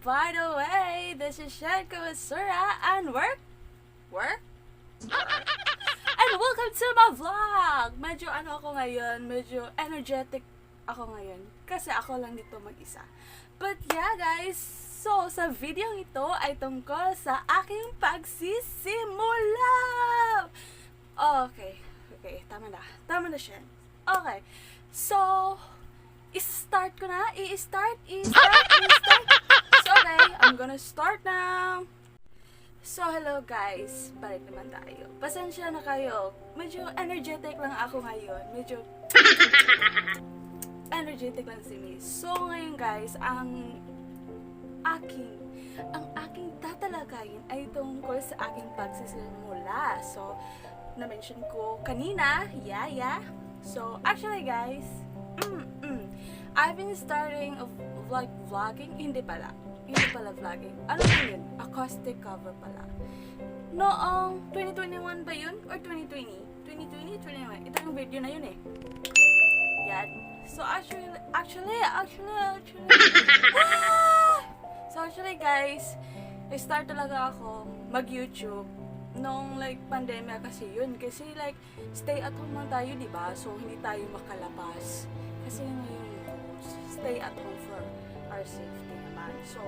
by the way, this is Shenko Sura and work? And welcome to my vlog! Medyo ako ngayon, medyo energetic ako ngayon. Kasi ako lang dito mag-isa. But yeah guys, so sa video ito ay tungkol sa aking pagsisimula! Okay, tama na Shen. Okay, so, i-start ko na. I-start. So, okay, I'm gonna start now. So, hello guys. Balik naman tayo. Pasensya na kayo. Medyo energetic lang ako ngayon. Medyo energetic lang si Miss. So, ngayon guys, ang aking tatalakayin ay tungkol sa aking pagsisimula. So, na-mention ko kanina. Yeah. So, actually guys, I've been starting of vlogging. Hindi pala vlogging. Ano ba yun? Acoustic cover pala. Noong 2021 ba yun? Or 2020? 2021. Ito yung video na yun eh. Yan. So actually. So actually guys, start talaga ako mag-YouTube nung like pandemya kasi yun. Kasi like, stay at home lang tayo, diba? So hindi tayo makalabas. Kasi ngayon, stay at home for our safety naman. So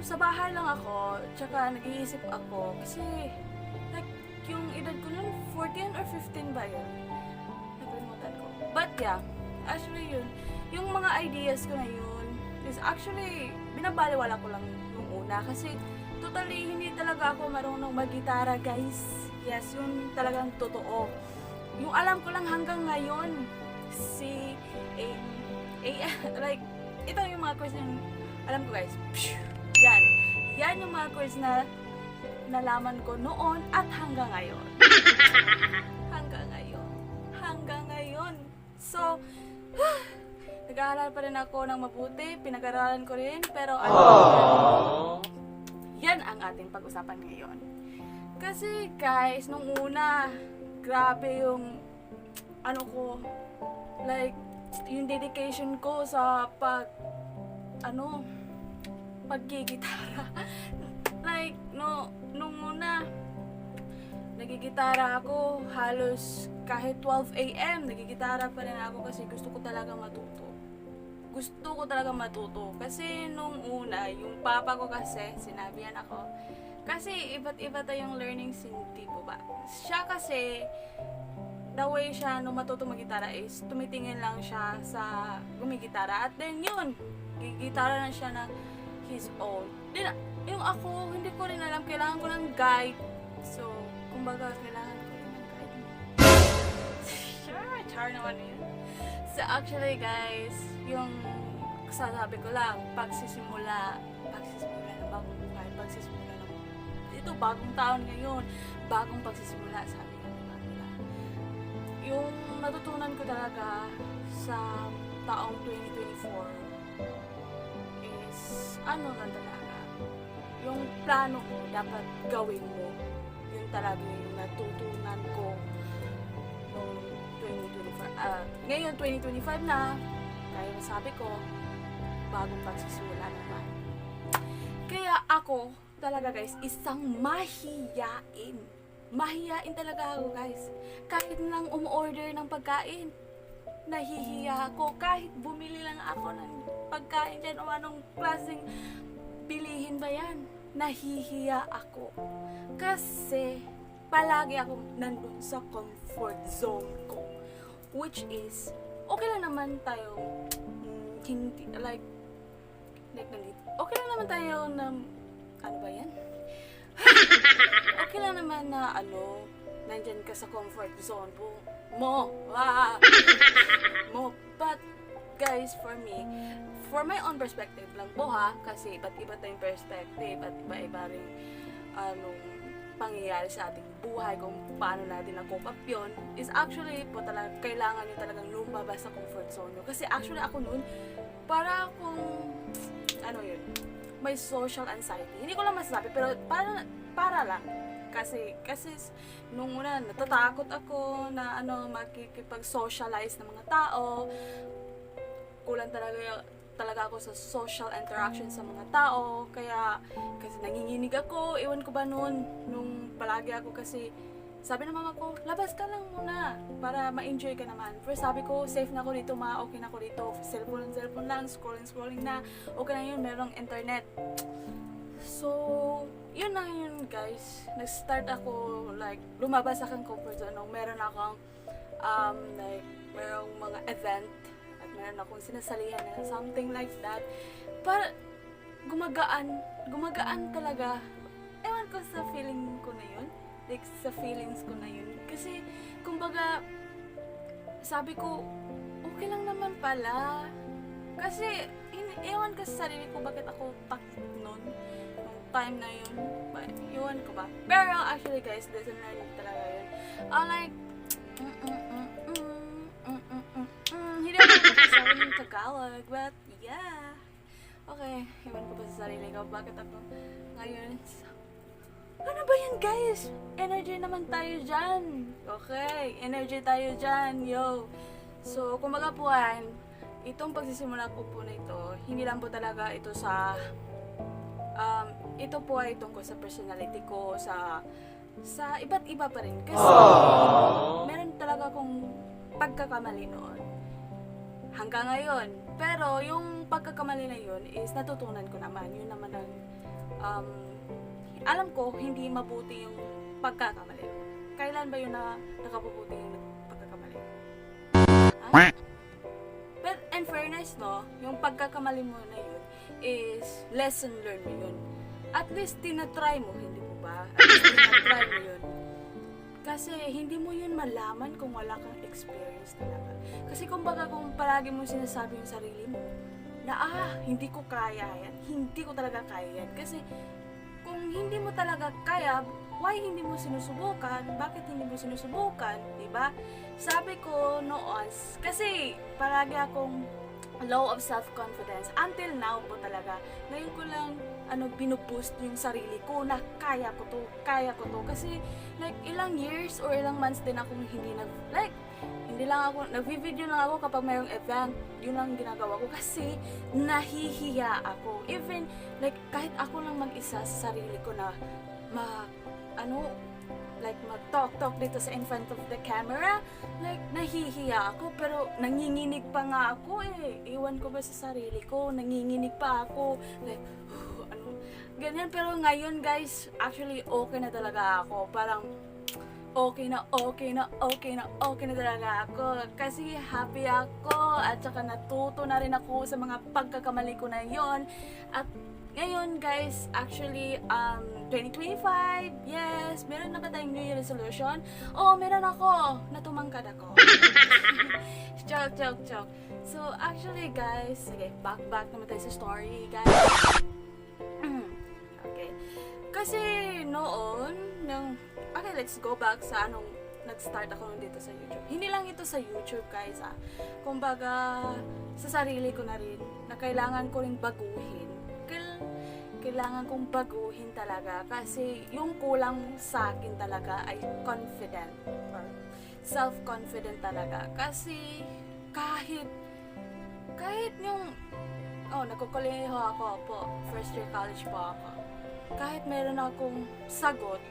sa bahay lang ako, tsaka nag-iisip ako, kasi like, yung edad ko nun, 14 or 15 ba yun? Nakalimutan ko. But yeah, actually yun, yung mga ideas ko na yun, is actually, binabaliwala ko lang yung una, kasi totally, hindi talaga ako marunong mag-gitara, guys. Yes, yun talagang totoo. Yung alam ko lang hanggang ngayon, like, ito yung mga chords na alam ko guys. Yan yung mga chords na nalaman ko noon at hanggang ngayon. hanggang ngayon. So, nag-aaral pa rin ako ng mabuti, pinag-aralan ko rin, pero yan ang ating pag-usapan ngayon. Kasi guys, nung una, grabe yung like, yung dedication ko sa paggigitara. Like, nung una, nagigitara ako halos kahit 12 AM, nagigitara pa rin ako kasi gusto ko talaga matuto. Kasi nung una, yung papa ko kasi, sinabihan ako, kasi iba't iba tayong learning tipo ba? Siya kasi, the way siya nung matuto mag-gitara is tumitingin lang siya sa gumigitara at then yun, gigitara na siya ng his own. Then, yung ako, hindi ko rin alam, kailangan ko ng guide. So, kumbaga, kailangan ko rin ng guide. Char naman yun. So, actually guys, yung sasabi ko lang, pagsisimula ng bagong buhay, ito, bagong taon ngayon, bagong pagsisimula, sabi ko nila. Yung natutunan ko talaga sa taong 2024 is, lang talaga, yung plano mo, dapat gawin mo. Yun talaga yung natutunan ko noong 2025. Ngayon, 2025 na, kaya sabi ko, bagong pagsisimula naman. Kaya ako, talaga guys, isang mahiyain. Mahiyain talaga ako guys. Kahit lang umorder ng pagkain, nahihiya ako. Kahit bumili lang ako ng pagkain dyan o anong klaseng bilihin ba yan, nahihiya ako. Kasi palagi ako nandun sa comfort zone ko. Which is, okay lang naman tayo, hindi, like nandito. Okay lang naman tayo na, ano ba yan? Okay lang naman na, nandyan ka sa comfort zone mo. But, guys, for me, for my own perspective lang po ha, kasi iba't iba tayong perspective at iba-iba rin, pangyayari sa ating buhay, kung paano natin na-cope up yun, is actually po talaga, kailangan nyo talagang lumabas sa comfort zone nyo. Kasi actually ako nun, para akong, may social anxiety. Hindi ko lang masasabi, pero para lang. Kasi nung una, natatakot ako na makikipag-socialize ng mga tao. Kulang talaga talaga ako sa social interaction sa mga tao. Kaya, kasi nanginginig ako, ewan ko ba noon, nung palagi ako kasi, sabi ng mama ko, labas ka lang muna para ma-enjoy ka naman. Pero sabi ko, safe na ako dito okay na ako dito. Cellphone lang, scrolling na. Okay na yun, merong internet. So, yun na yun guys. Nag-start ako, like, lumabas akong comfort zone. Meron akong, like, merong mga event at meron akong sinasalihan na something like that. Para gumagaan talaga. Ewan ko sa feeling ko na yun. Like, sa feelings ko na yun. Kasi, kumbaga, sabi ko, okay lang naman pala. Kasi, ewan ko sa sarili ko bakit ako takot nun. Nung time na yun. Ewan ko ba. Pero, actually guys, lesson learning talaga yun. Like, hindi ako nakasabi ng Tagalog, but yeah. Okay, ewan ko ba sa sarili ko bakit ako ngayon. Ano ba yan guys? Energy naman tayo dyan. Okay, energy tayo dyan, yo. So, kumbaga po itong pagsisimula ko po na ito, hindi lang po talaga ito sa, ito po ay tungkol sa personality ko, sa iba't iba pa rin. Kasi, meron talaga akong pagkakamali noon. Hanggang ngayon. Pero, yung pagkakamali na yun is natutunan ko naman. Yun naman ang, alam ko, hindi mabuti yung pagkakamali. Kailan ba yun na nakabubuti yung pagkakamali? Ha? But in fairness, no, yung pagkakamali mo na yun is lesson learned mo yun. At least tinatry mo, hindi mo ba? At least tinatry mo yun. Kasi hindi mo yun malaman kung wala kang experience talaga. Kasi kumbaga kung palagi mo sinasabi yung sarili mo, na hindi ko kaya yan, hindi ko talaga kaya yan. Kasi kung hindi mo talaga kaya, why hindi mo sinusubukan? Bakit hindi mo sinusubukan? Diba? Sabi ko noon, kasi palagi akong low of self-confidence. Until now po talaga. Ngayon ko lang binuboost yung sarili ko na kaya ko to. Kasi like ilang years or ilang months din akong hindi lang ako, nag-video lang ako kapag mayroong event. Yun lang ginagawa ko kasi nahihiya ako. Even, like, kahit ako lang mag-isa sa sarili ko na mag-talk dito sa in front of the camera, like, nahihiya ako. Pero, nanginginig pa nga ako Iwan ko ba sa sarili ko? Nanginginig pa ako. Like, ganyan. Pero ngayon, guys, actually, okay na talaga ako. Parang, okay na talaga ako. Kasi happy ako at saka natuto na rin ako sa mga pagkakamali ko na yon. At ngayon guys, actually 2025, yes, meron na ba tayong New Year resolution? Meron ako, natumangkad ako. Joke. So actually guys, sige, back naman tayo sa story guys. Okay. Kasi noon, okay, let's go back sa nag-start ako dito sa YouTube. Hindi lang ito sa YouTube, guys, Kumbaga, sa sarili ko na rin, na kailangan ko rin baguhin. Kailangan kong baguhin talaga. Kasi yung kulang sa akin talaga ay confident. Or self-confident talaga. Kasi, kahit yung, nagkukuleho ako po. First year college po ako. Kahit meron akong sagot,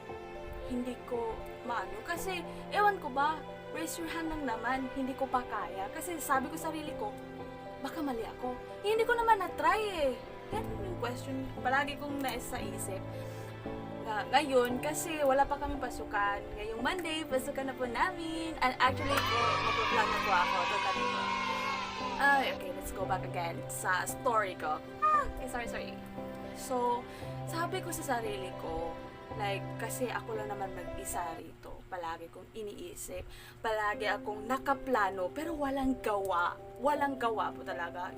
hindi ko maano. Kasi, ewan ko ba, raise your hand lang naman, hindi ko pa kaya. Kasi sabi ko sarili ko, baka mali ako. Hindi ko naman na-try Yan yung question, palagi kong nasa isip. Ngayon, kasi wala pa kami pasukan. Ngayong Monday, pasukan na po namin. And actually po, mag-vlog na po ako. Totally po. Okay, let's go back again sa story ko. Okay, sorry. So, sabi ko sa sarili ko, like, kasi ako lang naman mag-isa rito. Palagi kong iniisip. Palagi akong nakaplano, pero walang gawa. Walang gawa po talaga.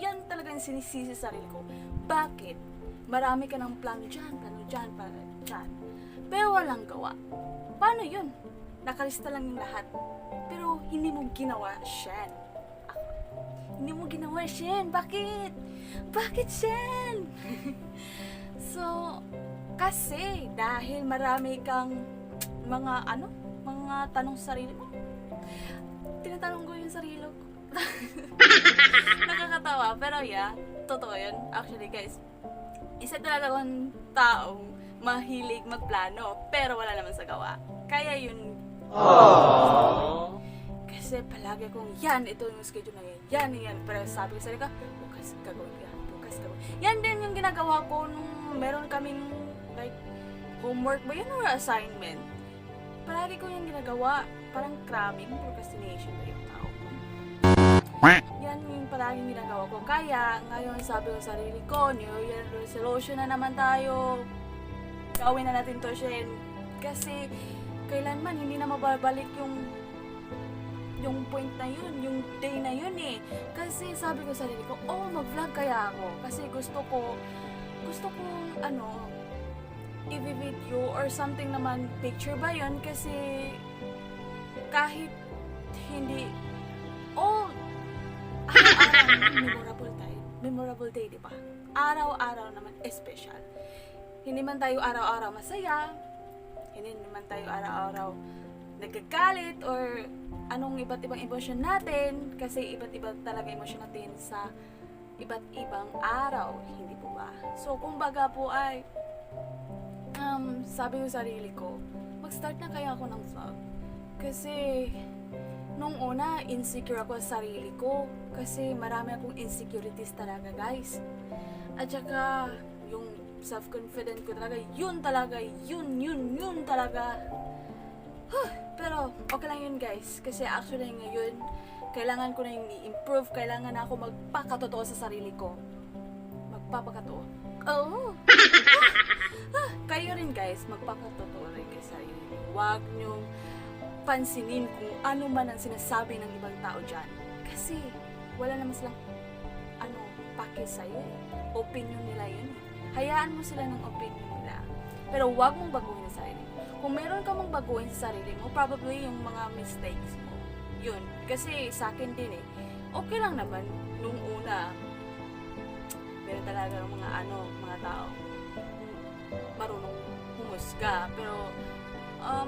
Yan talaga yung sinisisi sa sarili ko. Bakit? Marami ka ng plano dyan, plano dyan. Pero walang gawa. Paano yun? Nakalista lang yung lahat. Pero hindi mo ginawa, Shen. Hindi mo ginawa, Shen. Bakit? Bakit, Shen? So, kasi dahil marami kang mga tanong sa sarili mo. Tinatanong ko yung sarili ko. Nakakatawa nakakatawa, pero yeah, totoo yun. Actually guys, isa talaga akong taong mahilig magplano, pero wala naman sa gawa. Kaya yun, kasi palagi akong, yan, ito yung schedule na yan, yan. Pero sabi ko sa ka, bukas gagawin yan, bukas gagawin. Yan din yung ginagawa ko nung meron kaming, like, homework ba yun or assignment. Palagi ko yung ginagawa, parang cramming, procrastination ba yung tao ko. Yan yung palaging ginagawa ko. Kaya, ngayon sabi ko sa sarili ko, New Year resolution na naman tayo. Gawin na natin to, Shen. Kasi, kailanman, hindi na mababalik yung point na yun, yung day na yun eh. Kasi sabi ko sa sarili ko, mag-vlog kaya ako. Kasi gusto ko, i-video or something naman, picture ba yun? Kasi, kahit hindi, araw-araw, memorable day, di ba? Araw-araw naman, special. Hindi man tayo araw-araw masaya, hindi naman tayo araw-araw nagkagalit or anong iba't ibang emosyon natin, kasi iba't iba talaga emosyon natin sa iba't ibang araw, hindi po ba? So, kumbaga po ay sabi ko sa sarili ko, mag-start na kaya ako ng vlog. Kasi nung una, insecure ako sa sarili ko, kasi marami akong insecurities talaga, guys. At saka yung self-confident ko talaga, yun talaga. Pero okay lang yun, guys, kasi actually ngayon kailangan ko na yung i-improve, kailangan na ako magpakatotoo sa sarili ko, magpapakatotoo. Kayo rin, guys, magpakatotoo rin kay sarili niyo. Huwag nyo pansinin kung ano man ang sinasabi ng ibang tao dyan, kasi wala naman silang pake sa'yo eh. Opinion nila yun eh. Hayaan mo sila ng opinion nila, pero huwag mong baguhin sa sarili mo. Kung meron ka mong baguhin sa sarili mo, probably yung mga mistakes mo, yun. Kasi sa akin din eh, okay lang naman nung una, meron talaga mga tao marunong humusga, pero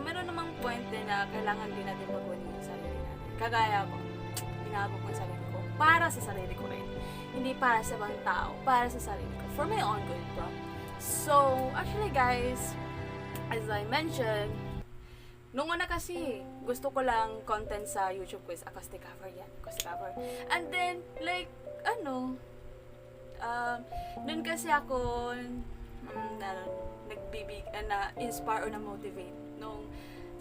meron namang point din na kailangan din natin baguhin yung sarili natin. Kagaya ko, binago ko yung sarili ko para sa sarili ko rin, hindi para sa ibang tao, para sa sarili ko, for my own good, bro. So actually, guys, as I mentioned, nung una kasi, gusto ko lang content sa YouTube quiz, acoustic cover yan, acoustic cover. And then, like, dun kasi ako, na-inspire o na-motivate nung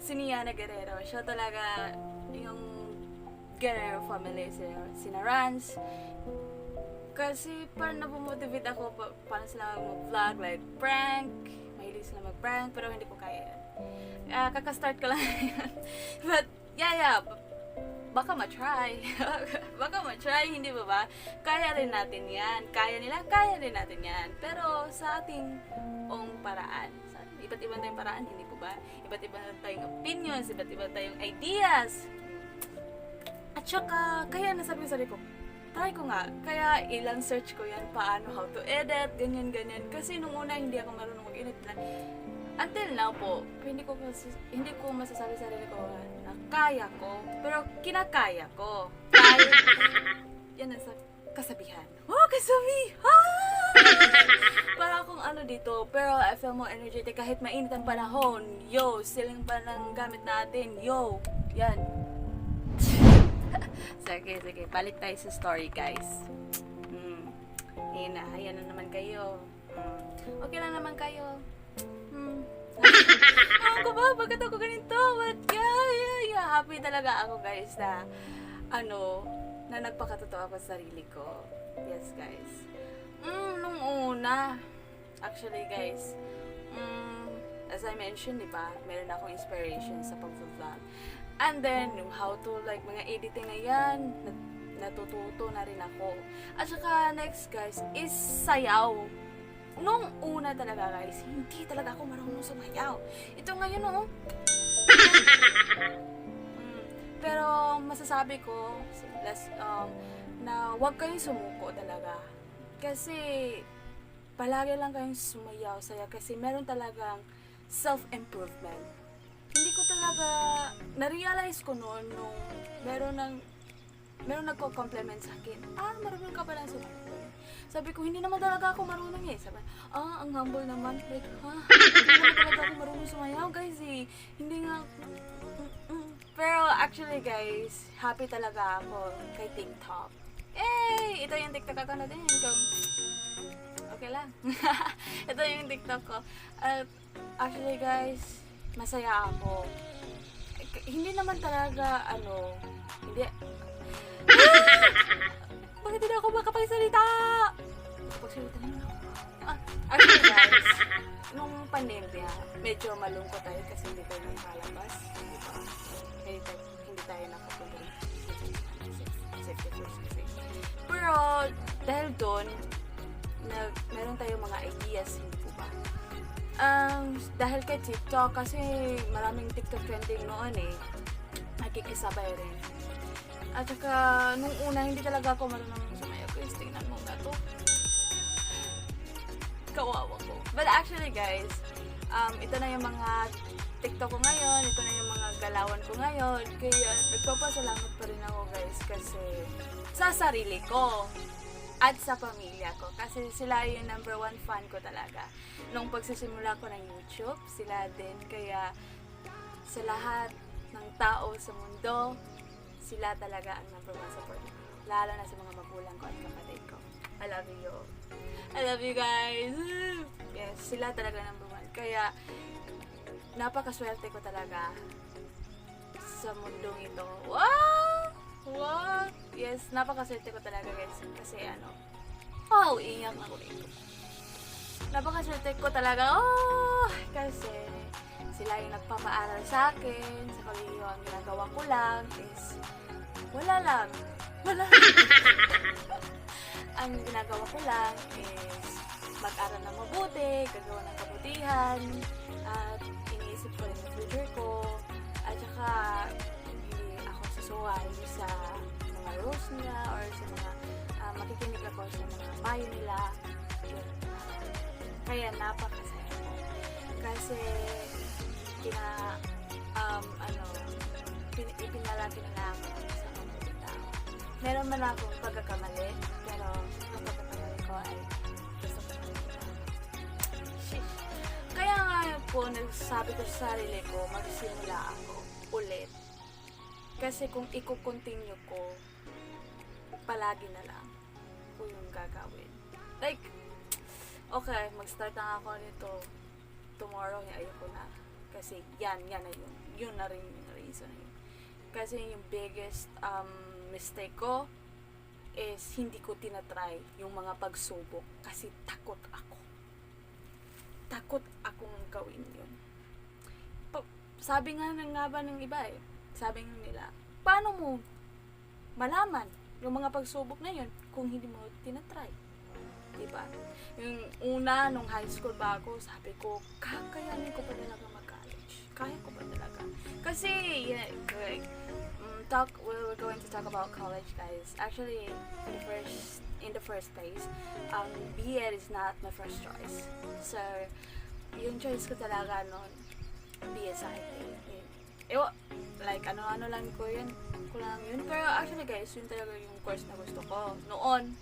si Niana Guerrero. Siya talaga yung Guerrero family, sina Rans. Kasi parang nabumotivate ako paano sila mag-vlog, like prank. Mahilig sila mag-prank, pero hindi ko kaya yan. Kaka-start ko lang yan. But, yeah, baka ma-try. Baka ma-try, hindi ba? Kaya rin natin yan. Kaya rin natin yan. Pero sa ating paraan. Iba't iba tayong paraan, hindi po ba? Iba't iba tayong opinions, iba't iba tayong ideas. At saka, kaya nasabi ko sa sarili ko, try ko nga. Kaya ilang search ko yan, paano, how to edit, ganyan. Kasi nung una, hindi ako marunong mag-edit na. Until now po, hindi ko masasabi sa sarili ko na kaya ko, pero kinakaya ko. Yan ang kasabihan. Kasabihan! Para akong dito, pero I feel more energetic kahit mainit ang panahon. Yo, siling pa ng gamit natin. Yo, yan. Sige, balik tayo sa story, guys. Ayan na naman kayo. Okay lang naman kayo. Bakit ako ganito? But yeah, happy talaga ako, guys, na na nagpakatotoo ako sa sarili ko. Yes, guys. Nung una, actually, guys, as I mentioned, diba, meron akong inspiration sa pag-vlog. And then, yung how to, like, mga editing na yan, natututo na rin ako. At saka, next, guys, is sayaw. Nung una talaga, guys, hindi talaga ako marunong sumayaw. Ito ngayon, pero masasabi ko na huwag kayong sumuko talaga. Kasi palagi lang kayong sumayaw, saya, kasi meron talagang self-improvement. Hindi ko talaga na-realize ko noon nung meron ng meron nagko-compliment sa akin, marunong ka pala sumayaw. Sabi ko, hindi naman talaga ako marunong eh. Sabi, ang humble naman. Like, hindi naman talaga ako marunong sumayaw, guys eh. Hindi nga, Pero actually guys, happy talaga ako kay TikTok. Ito yung TikTok ako na din. Okay lang. Ito yung TikTok ko. Actually guys, masaya ako. Hindi naman talaga, hindi. Bakit hindi ako makapagsalita? Makapagsalita naman ako. Actually guys, nung pandemya, medyo malungkot tayo kasi hindi tayo nakalabas. Diba? Hindi tayo nakapunta ng safety first kasi. Pero, dahil doon, meron tayong mga ideas, hindi po ba? Dahil kay TikTok, kasi maraming TikTok trending noon eh, nakikisabay rin. At saka, nung una, hindi talaga ako marunong sumayaw. Guys, tingnan mo na to. Kawawa ko. But actually guys, ito na yung mga TikTok ko ngayon, ito na yung mga galawan ko ngayon. Kaya nagpapasalamat pa rin ako guys kasi sa sarili ko at sa pamilya ko. Kasi sila yung number 1 fan ko talaga. Nung pagsisimula ko ng YouTube, sila din. Kaya sa lahat ng tao sa mundo, sila talaga ang number 1 support. Lalo na sa mga magulang ko at kapatid ko. I love you. I love you guys. Yes, sila talaga number 1. Kaya napakaswerte ko talaga sa mundong ito. Wow! Wow! Yes, napakaswerte ko talaga guys. Kasi iyak ako dito. Napakaswerte ko talaga. Kasi sila yung nagpapaaral sa akin. Sa kolehiyo, ang ginagawa ko lang is wala lang. Ang ginagawa ko lang is mag-aral na mabuti, gagawa ng kabutihan, at iniisip ko rin yung future ko, at saka hindi ako susuway sa mga rules nila or sa mga makikinig ako sa mga payo nila. Kaya napakasaya ko. Kasi ipinalaki nila ako sa mabuting tao. Meron man akong pagkakamali, pero ang pagkakamali ko ay gusto ko na. Kaya nga po, nagsabi ko sa sarili ko, magsimula ako ulit. Kasi kung i-continue ko, palagi na lang ko yung gagawin. Like, okay, mag-start na ako nito. Tomorrow, ayoko na. Kasi yan na yun. Yun na rin yung reason. Kasi yung biggest mistake ko is hindi ko tinatry yung mga pagsubok kasi takot ako. Takot akong gawin yun. Sabi nga ng iba eh. Sabi nga nila, paano mo malaman yung mga pagsubok na yun kung hindi mo tinatry? Diba? Yung una, nung high school ba ako, sabi ko, kakayanin ko pa talaga mag-college. Kaya ko pa talaga. Kasi, we're going to talk about college, guys. Actually, in the first place, BEd is not my first choice. So, yung choice ko talaga noon, BSIT. Like, ano lang ko yun. Pero actually, guys, yun talaga yung course na gusto ko. Noon.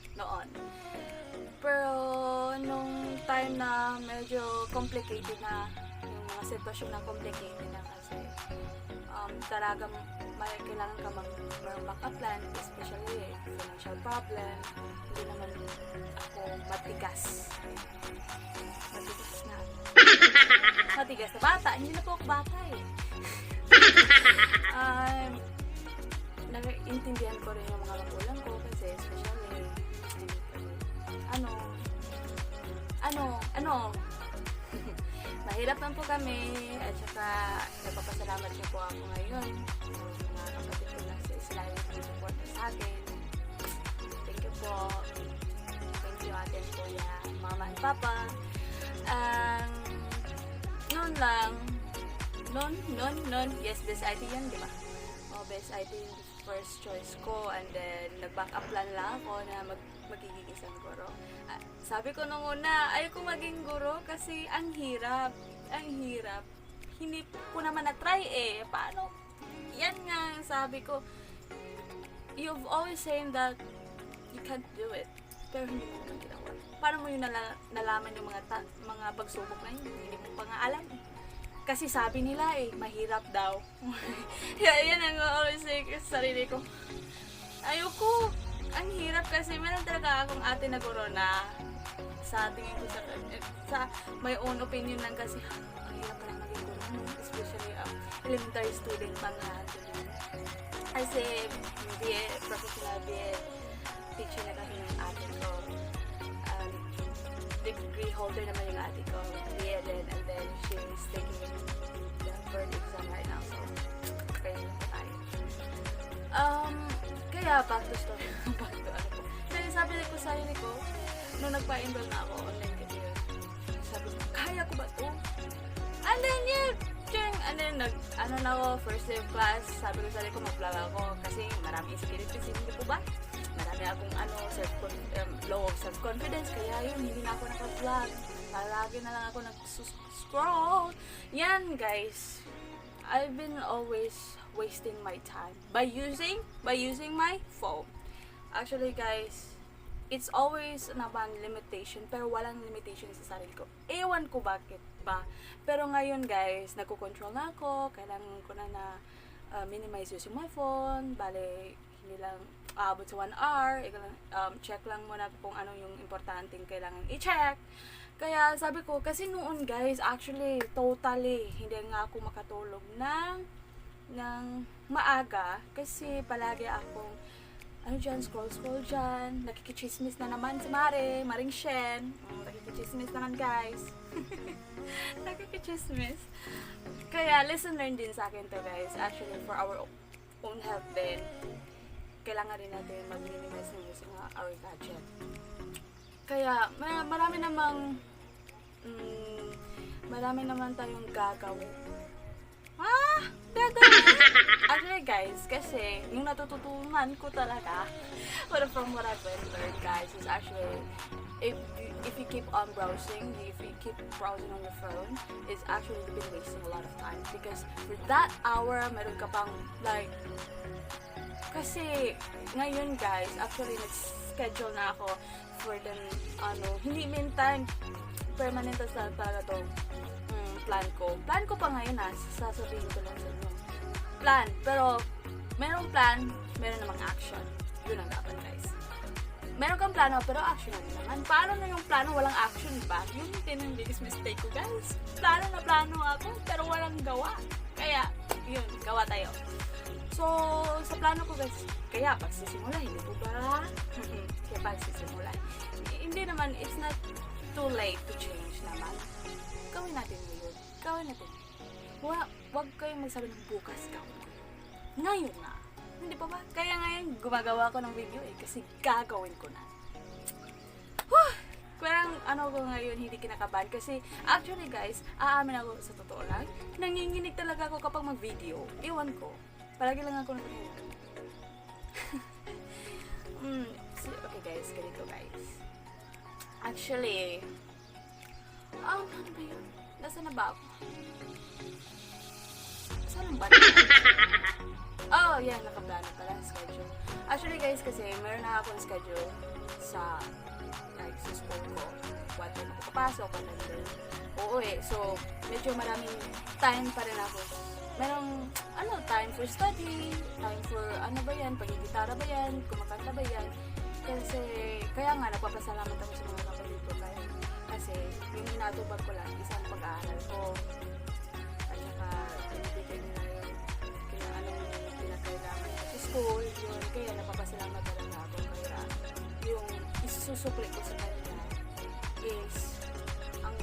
Pero, nung time na medyo complicated na, yung mga sitwasyon na complicated na kasi, talagang kailangan ka mag-backup plan, especially financial problem. Hindi naman ako matigas. Matigas na. Matigas na bata. Hindi na po ako bata eh. Nag-intindihan ko rin yung mga magulang ko kasi especially mahirap lang po kami at saka nagpapasalamat niyo po ako ngayon sa mga kapatid ko na sa Israel na support sa akin. Thank you po. Thank you ate and kuya, mama and papa. Noon, yes, best IT yan, di ba? Best IT yung first choice ko and then nag-back up plan lang ako na magiging isang guro. Sabi ko nung una, ayoko maging guro kasi ang hirap. Hindi ko naman na-try eh. Paano? Yan nga, sabi ko, you've always saying that you can't do it. Pero hindi mo naman ginawa. Paano mo yung nalaman yung mga pagsubok na yun? Hindi mo pa nga alam. Kasi sabi nila mahirap daw. Yan ang always say sa sarili ko. Ayoko. Ang hirap kasi meron talaga akong ate na corona. Sa tingin ko sa my own opinion lang kasi ang hirap pala maging corona. Especially elementary student pa lahat. Kasi professional teacher na kasi ng ate ko. Degree holder naman yung ate ko. And then she's taking the board exam right now. So, kaya na po tayo. Kaya back to story. Back to ano po. Kasi sabi ko sa sarili ko, nung nagpa-enroll na ako online kasi sabi ko, kaya ko ba to? And then na ako, first day of class, sabi ko sa sarili ko, mag-vlog ako kasi marami insecurities, hindi po ba? Marami akong low of self-confidence, kaya yun, hindi na ako naka-vlog. Palagi na lang ako nag-scroll. Yan, guys. I've been always wasting my time by using my phone. Actually, guys, it's always naman limitation, pero walang limitation sa sarili ko. Ewan ko bakit ba. Pero ngayon, guys, nagko-control na ako. Kailangan ko na minimize using my phone. Bale, hindi lang aabot sa 1 hour. Check lang muna kung ano yung importanteng kailangan i-check. Kaya sabi ko, kasi noon, guys, actually, totally, hindi nga ako makatulog ng maaga. Kasi palagi akong scroll dyan. Nakikichismis na naman si Maring Shen. Nakikichismis naman, guys. Nakikichismis. Kaya, lesson learned din sa akin to, guys. Actually, for our own health din, kailangan rin natin mag-minimize ng using our gadget. Kaya, marami naman tayong gagawin. Actually, guys, kasi yung natututunan ko talaga from what I've learned, guys, is actually if you keep on browsing, if you keep browsing on your phone, it's actually been wasting a lot of time because for that hour, meron ka pang kasi ngayon, guys, actually nag-schedule na ako for the hindi meantime permanent sa talaga to plan ko pa ngayon sasabihin ko lang sa inyo plan, pero merong plan, meron namang action. Yun ang dapat, guys. Meron kang plano, pero action naman. Paano na yung plano, walang action ba? Yun din ang biggest mistake ko, guys. Plano ako, pero walang gawa. Kaya, yun, gawa tayo. So, sa plano ko, guys, kaya pagsisimula, hindi po ba? Kaya pagsisimula. Hindi naman, it's not too late to change naman. Gawin natin ngayon. Wag kayong magsabi ng bukas gawin ko. Ngayon na. Hindi pa ba? Kaya ngayon, gumagawa ko ng video kasi gagawin ko na. Parang ko ngayon, hindi kinakabahan. Kasi, actually, guys, aamin ako sa totoo lang, nanginginig talaga ako kapag mag-video. Iwan ko. Palagi lang ako nag-video. Okay, guys. Ganito, guys. Actually, ano ba yun? Nasaan na ba ako? Saan ang ba? Yeah, nakaplano pala schedule. Actually, guys, kasi meron na akong schedule sa school ko. What time ako papasok, what time din uuwi. So, medyo maraming time pa rin ako. Merong, time for study, time for, pagigitara ba yan, kumakanta ba yan. Kasi, kaya nga, nagpapasalamat ako sa mga kapatid ko. Kasi, yung inatubag ko lang, isang pag-aaral ko. At saka, pinibigay nila yung pinakailangan sa school, yun. Kaya, napapasalamat talaga ako. Kaya, yung isusupli ko sa kanila is, ang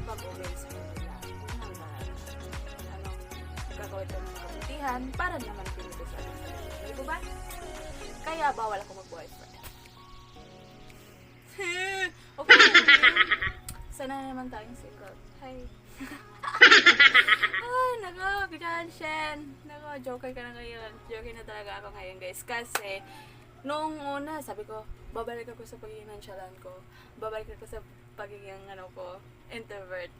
pag-uwi sa kanila. Gagawin ko ng kabutihan para naman pinito sa kanila. Hindi po ba? Kaya, bawal ako mag-boyfriend. Okay. Sana naman tayong single. Hi. Joker ka na ngayon. Joker na talaga ako ngayon, guys. Kasi, noong una, sabi ko, babalik ako sa pagiging nonchalant ko. Babalik ako sa pagiging, introvert.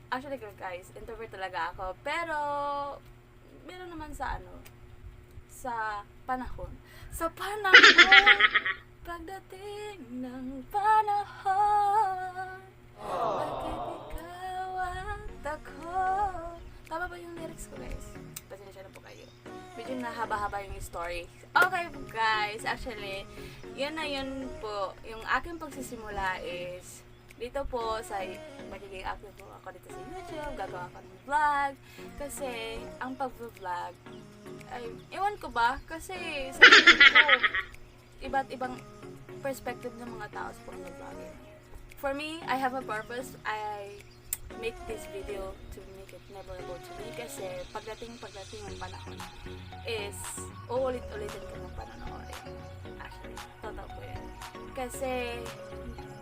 Actually, guys, introvert talaga ako. Pero, meron naman sa sa panahon. Sa panahon, pagdating ng panahon, bakit ikaw at ako? Tama ba yung lyrics ko, guys? Pasensya na po kayo. Medyo nahaba-haba yung story. Okay guys, actually, yun na yun po. Yung aking pagsisimula is, dito po sa magiging active po ako dito sa YouTube, gagawa ko ng vlog. Kasi, ang pag-vlog, ay, ewan ko ba? Kasi, sa tingin ko, iba't ibang perspective ng mga tao sa pag-vlog. For me, I have a purpose. I make this video to make it memorable to me kasi pagdating ng panahon is uulit-ulitin ko ng panonoorin. Actually, totoo po yan. Kasi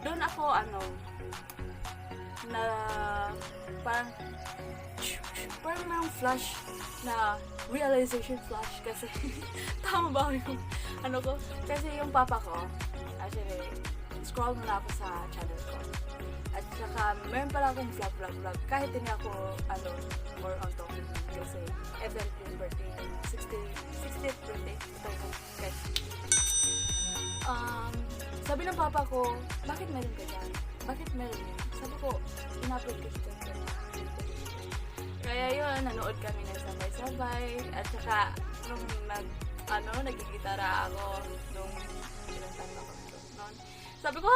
doon ako na parang mayroong flash na realization flash kasi tama ba yung ko? Kasi yung papa ko, actually, scroll muna ako sa channel ko. At saka, meron pala akong vlog. Kahit hindi ako, more on talking. Kasi, event yung birthday. 60th birthday. Ito ko. Guys. Sabi ng papa ko, bakit meron ka dyan? Bakit meron yun? Sabi ko, in-upload ko siya dyan. Kaya yun, nanood kami ng sabay-sabay. At saka, nung nagigitara ako, nung ilang taon ako noon. Sabi ko,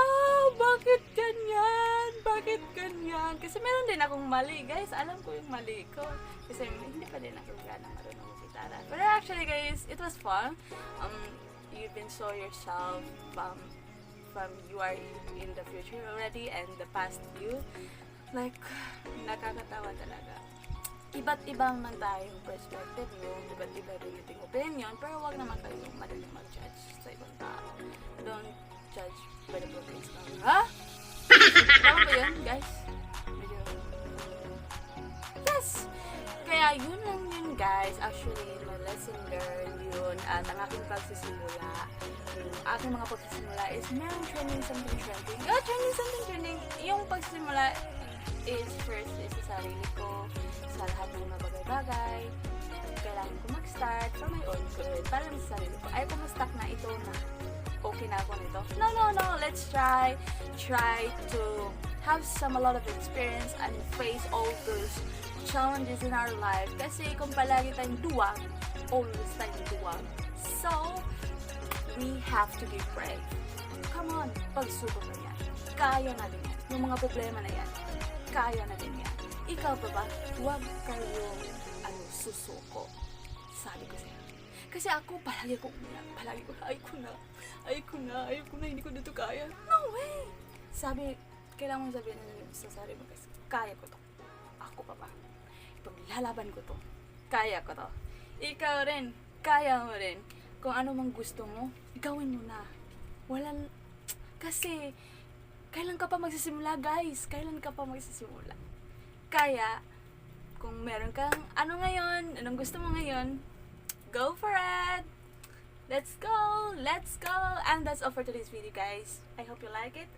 bakit ganyan? Bakit ganyan? Kasi meron din akong mali, guys. Alam ko yung mali ko. Kasi hindi pa din ako gana marunong gitara. But actually, guys, it was fun. You even saw yourself from you are in the future already and the past you. Like, nakakatawa talaga. Iba't ibang man tayong perspective yung iba't iba rin yung opinion, pero wag naman kayong madaling mag-judge sa ibang tao. Don't judge by the book and stuff. Ha? Tama ba yun, guys? Medyo... Yes! Kaya yun lang yun, guys. Actually, my lesson learned yun at ang aking pagsisimula. Yung aking mga pagsisimula is meron training. Yung pagsisimula is first is sa sarili ko, sa lahat ng mga bagay-bagay. Kailangan ko mag-start for my own good. Para sa sarili ko, ay kumusta na ito na okay na ako nito. No. Let's try to have a lot of experience and face all those challenges in our life. Kasi kung palagi tayong duwag, always tayong duwag. So, we have to be brave. Come on, pagsubok na yan. Kaya natin yan. Yung mga problema na yan, kaya natin yan. Ikaw ba? Huwag kayong susuko. Sabi ko sa'yo. Kasi ako, palagi ko, ayoko na, hindi ko dito kaya. No way! Sabi, kailangan mong sabihin sa sarili mo, kasi kaya ko to. Ako pa. Ipaglalaban ko to. Kaya ko to. Ikaw rin, kaya mo rin. Kung ano mang gusto mo, gawin mo na. Kasi, kailan ka pa magsisimula, guys? Kaya, kung meron kang anong gusto mo ngayon, go for it! Let's go! And that's all for today's video, guys. I hope you like it.